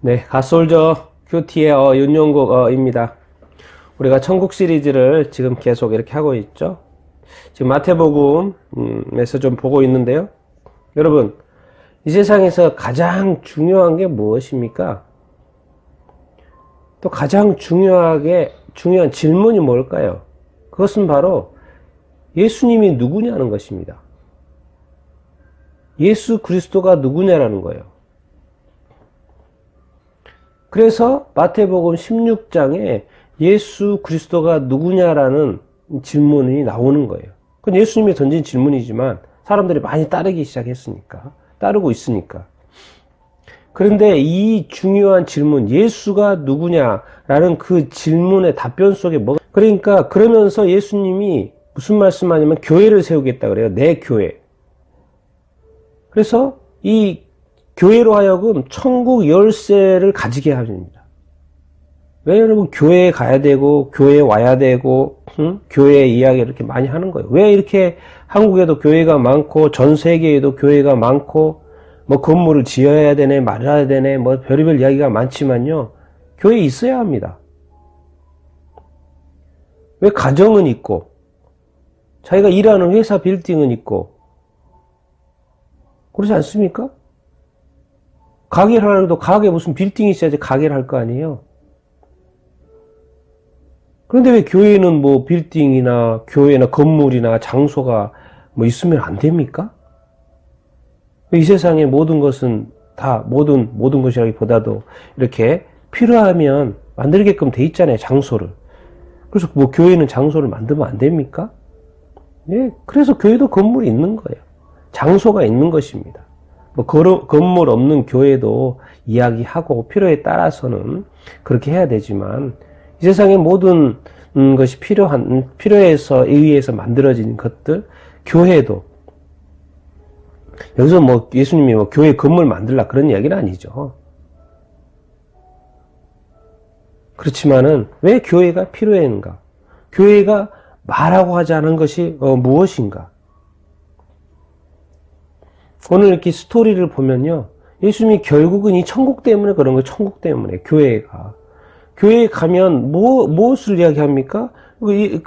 네, 갓솔저 큐티의 윤용국입니다. 우리가 천국 시리즈를 지금 계속 이렇게 하고 있죠. 지금 마태복음에서 좀 보고 있는데요. 여러분, 이 세상에서 가장 중요한 게 무엇입니까? 또 가장 중요한 질문이 뭘까요? 그것은 바로 예수님이 누구냐는 것입니다. 예수 그리스도가 누구냐라는 거예요. 그래서 마태복음 16장에 예수 그리스도가 누구냐라는 질문이 나오는 거예요. 그건 예수님이 던진 질문이지만 사람들이 많이 따르고 있으니까. 그런데 이 중요한 질문, 예수가 누구냐라는 그 질문의 답변 속에 그러면서 예수님이 무슨 말씀하냐면 교회를 세우겠다 그래요. 내 교회. 그래서 이 교회로 하여금 천국 열쇠를 가지게 합니다. 왜 여러분 교회에 가야 되고 교회에 와야 되고 교회 이야기를 이렇게 많이 하는 거예요. 왜 이렇게 한국에도 교회가 많고 전 세계에도 교회가 많고 뭐 건물을 지어야 되네 말아야 되네 뭐 별의별 이야기가 많지만요. 교회에 있어야 합니다. 왜 가정은 있고 자기가 일하는 회사 빌딩은 있고 그렇지 않습니까? 가게를 하려도 가게에 무슨 빌딩이 있어야지 가게를 할 거 아니에요. 그런데 왜 교회는 뭐 빌딩이나 교회나 건물이나 장소가 뭐 있으면 안 됩니까? 이 세상의 모든 것은 다 모든 것이라기보다도 이렇게 필요하면 만들게끔 돼 있잖아요. 장소를. 그래서 뭐 교회는 장소를 만들면 안 됩니까? 예, 그래서 교회도 건물이 있는 거예요. 장소가 있는 것입니다. 뭐 건물 없는 교회도 이야기하고 필요에 따라서는 그렇게 해야 되지만 이 세상의 모든 것이 필요해서 의해서 만들어진 것들 교회도 여기서 뭐 예수님이 뭐 교회 건물 만들라 그런 이야기는 아니죠. 그렇지만은 왜 교회가 필요했는가? 교회가 말하고 하지 않은 것이 무엇인가? 오늘 이렇게 스토리를 보면요. 예수님이 결국은 이 천국 때문에 그런 거예요. 천국 때문에. 교회에 가면 무엇을 이야기합니까?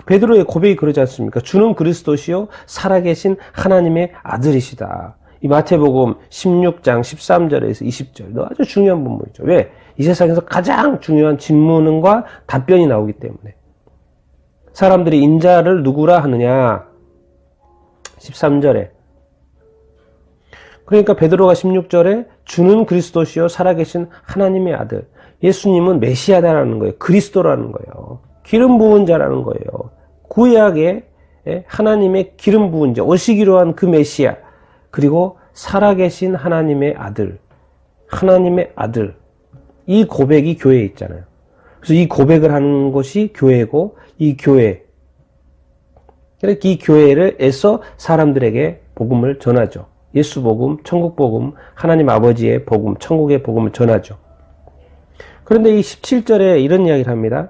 베드로의 고백이 그러지 않습니까? 주는 그리스도시요 살아계신 하나님의 아들이시다. 이 마태복음 16장 13절에서 20절. 아주 중요한 본문이죠. 왜? 이 세상에서 가장 중요한 질문과 답변이 나오기 때문에. 사람들이 인자를 누구라 하느냐? 13절에. 그러니까 베드로가 16절에 주는 그리스도시요 살아계신 하나님의 아들. 예수님은 메시아다라는 거예요. 그리스도라는 거예요. 기름 부은 자라는 거예요. 구약의 하나님의 기름 부은 자, 오시기로 한 그 메시아. 그리고 살아계신 하나님의 아들. 하나님의 아들. 이 고백이 교회에 있잖아요. 그래서 이 고백을 하는 것이 교회고 이 교회. 이렇게 이 교회에서 사람들에게 복음을 전하죠. 예수 복음, 천국 복음, 하나님 아버지의 복음, 천국의 복음을 전하죠. 그런데 이 17절에 이런 이야기를 합니다.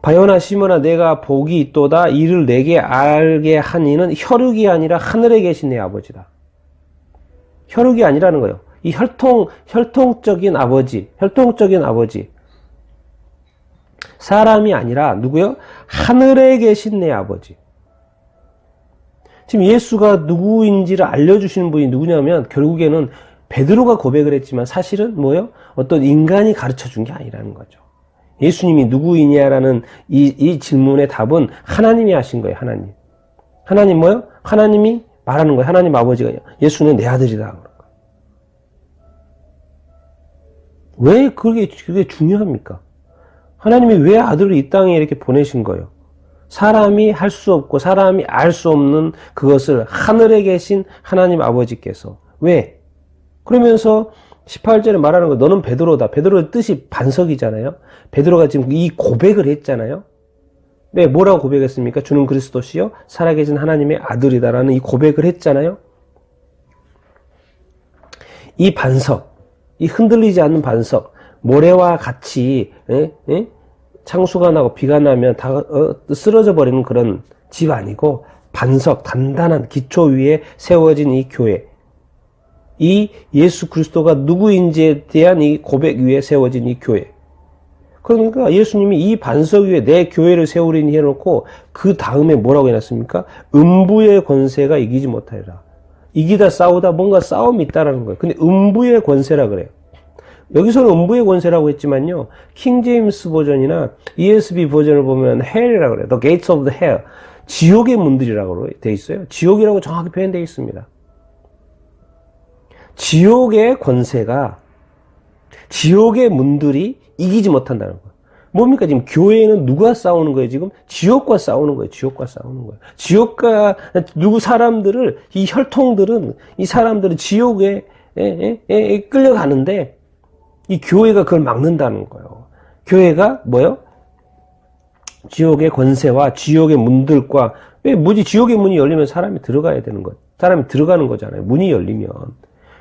바요나 시몬아 내가 복이 있도다 이를 내게 알게 한 이는 혈육이 아니라 하늘에 계신 내 아버지다. 혈육이 아니라는 거예요. 이 혈통적인 아버지. 사람이 아니라 누구요? 하늘에 계신 내 아버지. 지금 예수가 누구인지를 알려주시는 분이 누구냐면 결국에는 베드로가 고백을 했지만 사실은 뭐예요? 어떤 인간이 가르쳐 준 게 아니라는 거죠. 예수님이 누구이냐라는 이 질문의 답은 하나님이 하신 거예요. 하나님 뭐예요? 하나님이 말하는 거예요. 하나님 아버지가 예수는 내 아들이다. 그런 거예요. 왜 그게 중요합니까? 하나님이 왜 아들을 이 땅에 이렇게 보내신 거예요? 사람이 할 수 없고 사람이 알 수 없는 그것을 하늘에 계신 하나님 아버지께서 왜? 그러면서 18절에 말하는 거 너는 베드로다. 베드로의 뜻이 반석이잖아요. 베드로가 지금 이 고백을 했잖아요. 네, 뭐라고 고백했습니까? 주는 그리스도시요 살아계신 하나님의 아들이다라는 이 고백을 했잖아요. 이 반석, 이 흔들리지 않는 반석, 모래와 같이 창수가 나고 비가 나면 다 쓰러져 버리는 그런 집 아니고 반석, 단단한 기초 위에 세워진 이 교회. 이 예수 그리스도가 누구인지에 대한 이 고백 위에 세워진 이 교회. 그러니까 예수님이 이 반석 위에 내 교회를 세우리니 해놓고 그 다음에 뭐라고 해놨습니까? 음부의 권세가 이기지 못하리라. 이기다 싸우다 뭔가 싸움이 있다라는 거예요. 근데 음부의 권세라 그래요. 여기서는 음부의 권세라고 했지만요. 킹제임스 버전이나 ESV 버전을 보면 hell이라고 그래요. The gates of the hell. 지옥의 문들이라고 되어 있어요. 지옥이라고 정확히 표현되어 있습니다. 지옥의 권세가, 지옥의 문들이 이기지 못한다는 거예요. 뭡니까? 지금 교회는 누가 싸우는 거예요? 지금 지옥과 싸우는 거예요. 지옥과 싸우는 거예요. 지옥과 사람들을, 이 혈통들은, 이 사람들은 지옥에 끌려가는데 이 교회가 그걸 막는다는 거예요. 교회가 뭐요? 지옥의 권세와 지옥의 문들과, 왜 뭐지? 지옥의 문이 열리면 사람이 들어가야 되는 거, 사람이 들어가는 거잖아요. 문이 열리면.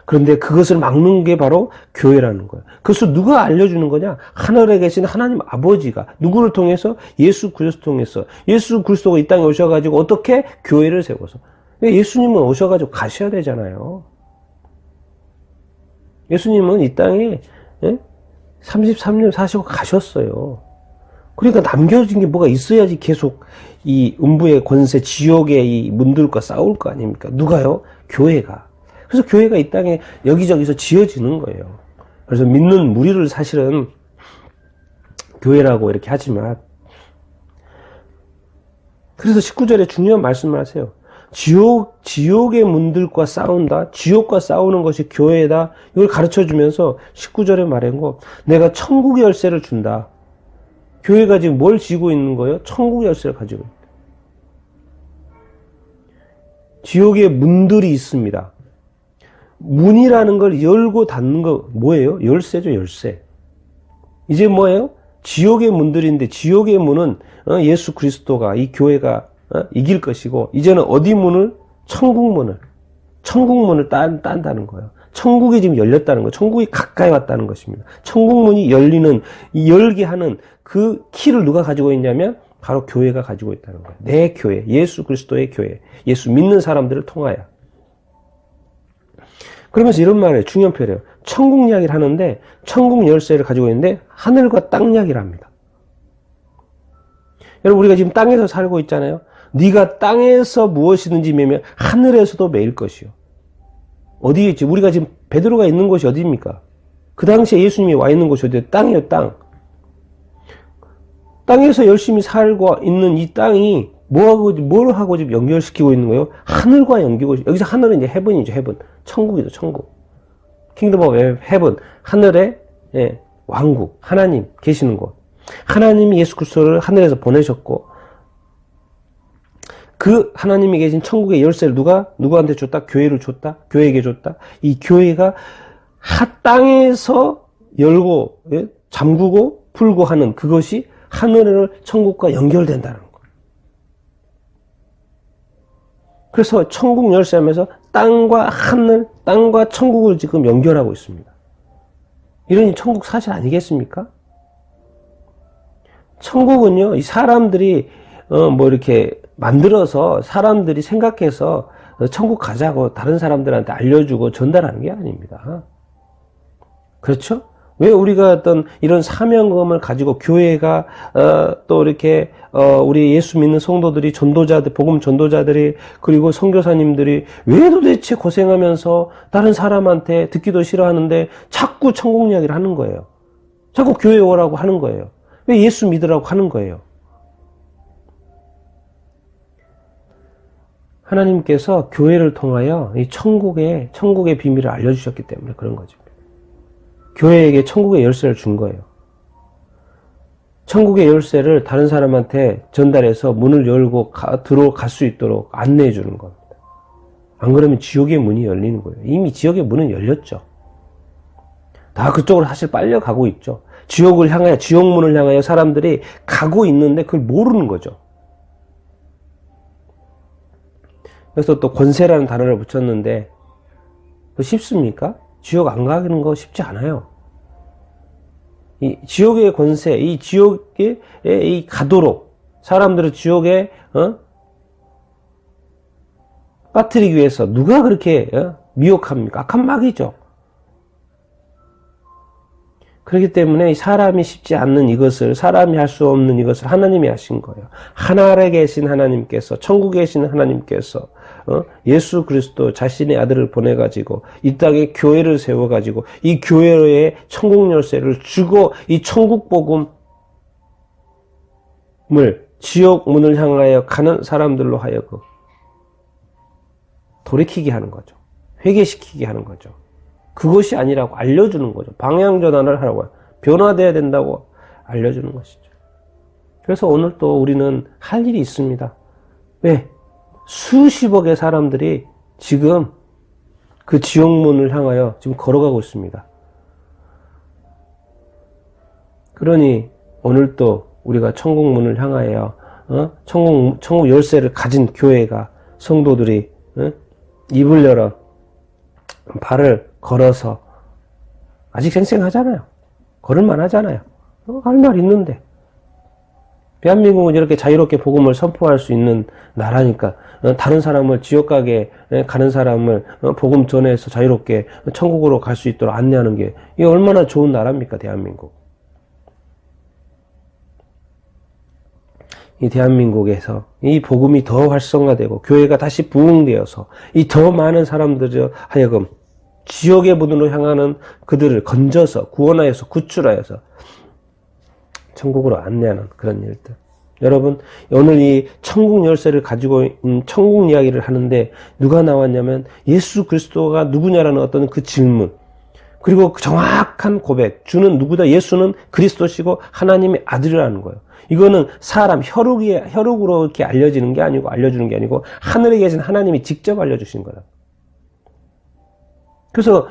그런데 그것을 막는 게 바로 교회라는 거예요. 그것을 누가 알려주는 거냐? 하늘에 계신 하나님 아버지가 누구를 통해서? 예수 그리스도 통해서. 예수 그리스도가 이 땅에 오셔가지고 어떻게? 교회를 세워서. 예수님은 오셔가지고 가셔야 되잖아요. 예수님은 이 땅에 33년 사시고 가셨어요. 그러니까 남겨진 게 뭐가 있어야지 계속 이 음부의 권세, 지옥의 이 문들과 싸울 거 아닙니까? 누가요? 교회가. 그래서 교회가 이 땅에 여기저기서 지어지는 거예요. 그래서 믿는 무리를 사실은 교회라고 이렇게 하지만, 그래서 19절에 중요한 말씀을 하세요. 지옥의 문들과 싸운다. 지옥과 싸우는 것이 교회다. 이걸 가르쳐 주면서 19절에 말한 거, 내가 천국의 열쇠를 준다. 교회가 지금 뭘 쥐고 있는 거예요? 천국의 열쇠를 가지고 있다. 지옥의 문들이 있습니다. 문이라는 걸 열고 닫는 거 뭐예요? 열쇠죠, 열쇠. 이제 뭐예요? 지옥의 문들인데, 지옥의 문은 예수 그리스도가, 이 교회가 이길 것이고, 이제는 어디 문을? 천국 문을 딴다는 거예요. 천국이 지금 열렸다는 거예요. 천국이 가까이 왔다는 것입니다. 천국 문이 열게 하는 그 키를 누가 가지고 있냐면 바로 교회가 가지고 있다는 거예요. 내 교회, 예수 그리스도의 교회, 예수 믿는 사람들을 통하여. 그러면서 이런 말을 해요. 중요한 표현이에요. 천국 이야기를 하는데, 천국 열쇠를 가지고 있는데 하늘과 땅 이야기를 합니다. 여러분, 우리가 지금 땅에서 살고 있잖아요. 네가 땅에서 무엇이든지 매면 하늘에서도 매일 것이요. 어디에 있지? 우리가 지금 베드로가 있는 곳이 어디입니까? 그 당시에 예수님이 와 있는 곳이 어디예요? 땅이에요, 땅. 땅에서 열심히 살고 있는 이 땅이 뭘 하고 지금 연결시키고 있는 거예요? 하늘과 연결시키고, 여기서 하늘은 이제 헤븐이죠, 헤븐. 천국이죠, 천국. 킹덤 오브 헤븐. 하늘의 왕국. 하나님 계시는 곳. 하나님이 예수 그리스도를 하늘에서 보내셨고, 그 하나님이 계신 천국의 열쇠를 누구한테 줬다? 교회를 줬다? 교회에게 줬다? 이 교회가 땅에서 열고, 잠그고, 풀고 하는 그것이 하늘을 천국과 연결된다는 거예요. 그래서 천국 열쇠하면서 땅과 하늘, 땅과 천국을 지금 연결하고 있습니다. 이러니 천국 사실 아니겠습니까? 천국은요, 이 사람들이 이렇게 만들어서 사람들이 생각해서 천국 가자고 다른 사람들한테 알려주고 전달하는 게 아닙니다. 그렇죠? 왜 우리가 어떤 이런 사명감을 가지고 교회가 또 이렇게 우리 예수 믿는 성도들이, 전도자들, 복음 전도자들이, 그리고 선교사님들이 왜 도대체 고생하면서 다른 사람한테 듣기도 싫어하는데 자꾸 천국 이야기를 하는 거예요. 자꾸 교회 오라고 하는 거예요. 왜 예수 믿으라고 하는 거예요? 하나님께서 교회를 통하여 이 천국의 비밀을 알려주셨기 때문에 그런 거죠. 교회에게 천국의 열쇠를 준 거예요. 천국의 열쇠를 다른 사람한테 전달해서 문을 열고 들어갈 수 있도록 안내해 주는 겁니다. 안 그러면 지옥의 문이 열리는 거예요. 이미 지옥의 문은 열렸죠. 다 그쪽으로 사실 빨려가고 있죠. 지옥문을 향하여 사람들이 가고 있는데 그걸 모르는 거죠. 그래서 또 권세라는 단어를 붙였는데, 쉽습니까? 지옥 안 가는 거 쉽지 않아요. 이 지옥의 권세, 이 지옥에 가도록 사람들을 지옥에 빠뜨리기 위해서 누가 그렇게 미혹합니까? 악한 마귀죠. 그렇기 때문에 사람이 쉽지 않는 이것을, 사람이 할 수 없는 이것을 하나님이 하신 거예요. 하늘에 계신 하나님께서, 천국에 계신 하나님께서 예수 그리스도 자신의 아들을 보내가지고 이 땅에 교회를 세워가지고 이 교회에 천국 열쇠를 주고 이 천국 복음을 지옥 문을 향하여 가는 사람들로 하여금 돌이키게 하는 거죠. 회개시키게 하는 거죠. 그것이 아니라고 알려주는 거죠. 방향 전환을 하라고, 변화되어야 된다고 알려주는 것이죠. 그래서 오늘 또 우리는 할 일이 있습니다. 왜? 수십억의 사람들이 지금 그 지옥문을 향하여 지금 걸어가고 있습니다. 그러니 오늘 또 우리가 천국문을 향하여 천국 열쇠를 가진 교회가, 성도들이 입을 열어 발을 걸어서, 아직 생생하잖아요. 걸을만 하잖아요. 할 말 있는데. 대한민국은 이렇게 자유롭게 복음을 선포할 수 있는 나라니까 다른 사람을, 지옥 가게 가는 사람을 복음 전해서 자유롭게 천국으로 갈 수 있도록 안내하는 게 이게 얼마나 좋은 나라입니까, 대한민국. 이 대한민국에서 이 복음이 더 활성화되고 교회가 다시 부흥되어서 이 더 많은 사람들을 하여금 지옥의 문으로 향하는 그들을 건져서 구원하여서 구출하여서 천국으로 안내하는 그런 일들. 여러분, 오늘 이 천국 열쇠를 가지고 있는 천국 이야기를 하는데 누가 나왔냐면 예수 그리스도가 누구냐라는 어떤 그 질문, 그리고 그 정확한 고백, 주는 누구다? 예수는 그리스도시고 하나님의 아들이라는 거예요. 이거는 사람 혈육으로 이렇게 알려지는 게 아니고, 알려주는 게 아니고 하늘에 계신 하나님이 직접 알려주신 거다. 그래서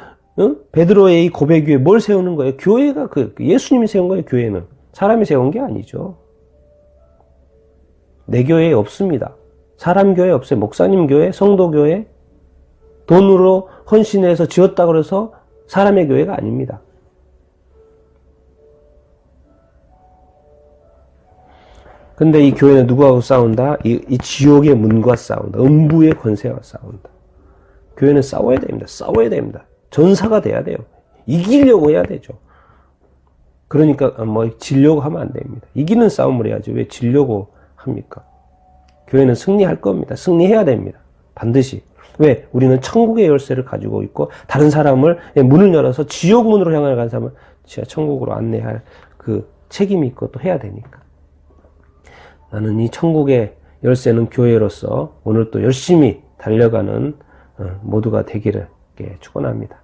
베드로의 이 고백 위에 뭘 세우는 거예요? 교회가 예수님이 세운 거예요. 교회는 사람이 세운 게 아니죠. 내 교회에 없습니다. 사람 교회 없어요. 목사님 교회, 성도 교회, 돈으로 헌신해서 지었다고 해서 사람의 교회가 아닙니다. 근데 이 교회는 누구하고 싸운다? 이 지옥의 문과 싸운다. 음부의 권세와 싸운다. 교회는 싸워야 됩니다. 싸워야 됩니다. 전사가 돼야 돼요. 이기려고 해야 되죠. 그러니까 지려고 하면 안 됩니다. 이기는 싸움을 해야지 왜 지려고 합니까? 교회는 승리할 겁니다. 승리해야 됩니다. 반드시. 왜? 우리는 천국의 열쇠를 가지고 있고 다른 사람을 문을 열어서 지옥 문으로 향해 간 사람을 천국으로 안내할 그 책임이 있고 또 해야 되니까. 나는 이 천국의 열쇠는 교회로서 오늘 또 열심히 달려가는 모두가 되기를 축원합니다.